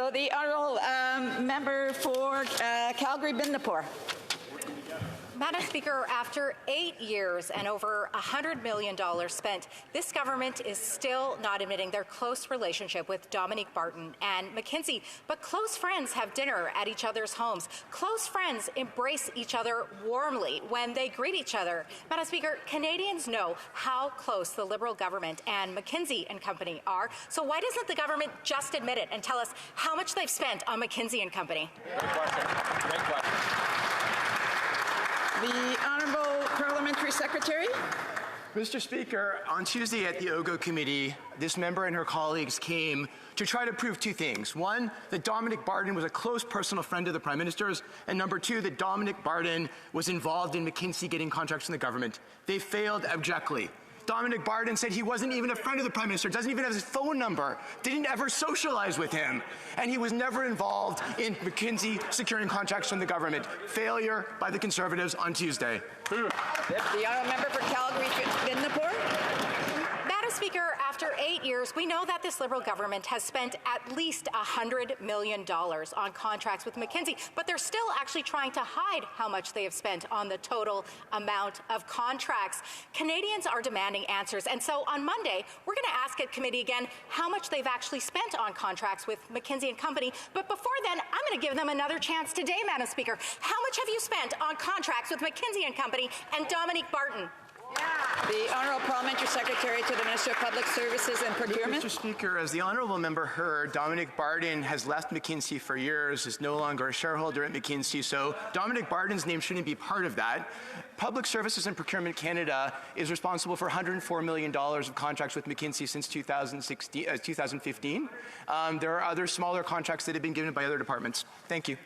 So the honourable member for Calgary-Bindapore. Madam Speaker, after 8 years and over $100 million spent, this government is still not admitting their close relationship with Dominique Barton and McKinsey. But close friends have dinner at each other's homes. Close friends embrace each other warmly when they greet each other. Madam Speaker, Canadians know how close the Liberal government and McKinsey and Company are. So why doesn't the government just admit it and tell us how much they've spent on McKinsey and Company? Great question. Great question. The Honourable Parliamentary Secretary. Mr. Speaker, on Tuesday at the OGO Committee, this member and her colleagues came to try to prove two things. One, that Dominique Barton was a close personal friend of the Prime Minister's, and number two, that Dominique Barton was involved in McKinsey getting contracts from the government. They failed abjectly. Dominique Barton said he wasn't even a friend of the Prime Minister, doesn't even have his phone number, didn't ever socialize with him, and he was never involved in McKinsey securing contracts from the government. Failure by the Conservatives on Tuesday. The honourable member for Calgary-Bindapore. Madam Speaker, after 8 years, we know that this Liberal government has spent at least $100 million on contracts with McKinsey, but they're still actually trying to hide how much they have spent on the total amount of contracts. Canadians are demanding answers, and so on Monday, we're going to ask at committee again how much they've actually spent on contracts with McKinsey and Company. But before then, I'm going to give them another chance today, Madam Speaker. How much have you spent on contracts with McKinsey and Company and Dominique Barton? The Honourable Parliamentary Secretary to the Minister of Public Services and Procurement. Mr. Speaker, as the honourable member heard, Dominique Barton has left McKinsey for years, is no longer a shareholder at McKinsey, so Dominique Barton's name shouldn't be part of that. Public Services and Procurement Canada is responsible for $104 million of contracts with McKinsey since 2015. There are other smaller contracts that have been given by other departments. Thank you.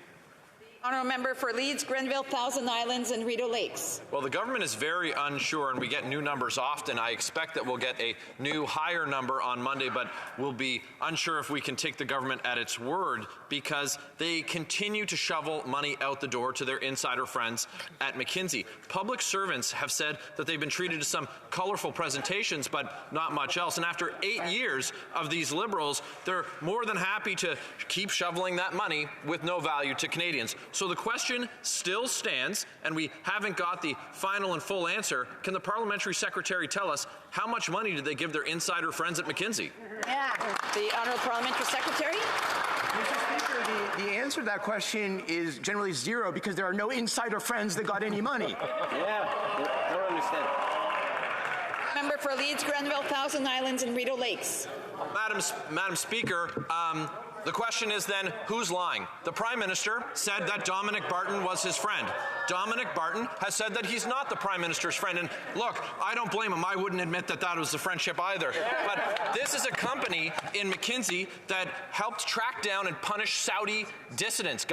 Honourable member for Leeds, Grenville, Thousand Islands and Rideau Lakes. Well, the government is very unsure, and we get new numbers often. I expect that we'll get a new higher number on Monday, but we'll be unsure if we can take the government at its word because they continue to shovel money out the door to their insider friends at McKinsey. Public servants have said that they've been treated to some colorful presentations, but not much else. And after 8 years of these Liberals, they're more than happy to keep shoveling that money with no value to Canadians. So the question still stands, and we haven't got the final and full answer. Can the Parliamentary Secretary tell us how much money did they give their insider friends at McKinsey? The Honourable Parliamentary Secretary. Mr. Speaker, the answer to that question is generally zero because there are no insider friends that got any money. I don't understand. Member for Leeds, Grenville, Thousand Islands and Rideau Lakes. Madam Speaker, the question is then, who's lying? The Prime Minister said that Dominique Barton was his friend. Dominique Barton has said that he's not the Prime Minister's friend. And look, I don't blame him. I wouldn't admit that that was a friendship either. But this is a company in McKinsey that helped track down and punish Saudi dissidents,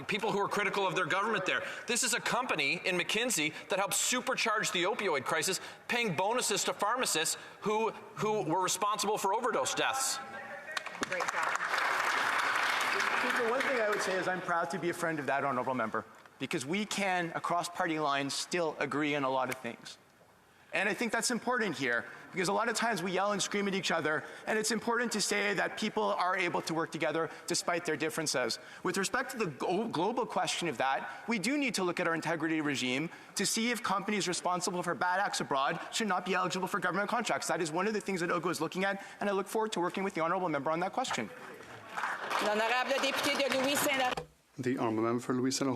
people who are critical of their government there. This is a company in McKinsey that helped supercharge the opioid crisis, paying bonuses to pharmacists who were responsible for overdose deaths. Great job. Speaker, one thing I would say is I'm proud to be a friend of that honourable member because we can, across party lines, still agree on a lot of things. And I think that's important here because a lot of times we yell and scream at each other, and it's important to say that people are able to work together despite their differences. With respect to the global question of that, we do need to look at our integrity regime to see if companies responsible for bad acts abroad should not be eligible for government contracts. That is one of the things that OGO is looking at, and I look forward to working with the honourable member on that question. L'honorable député de Louis Saint-Laurent. The honourable member for Louis Saint-Laurent.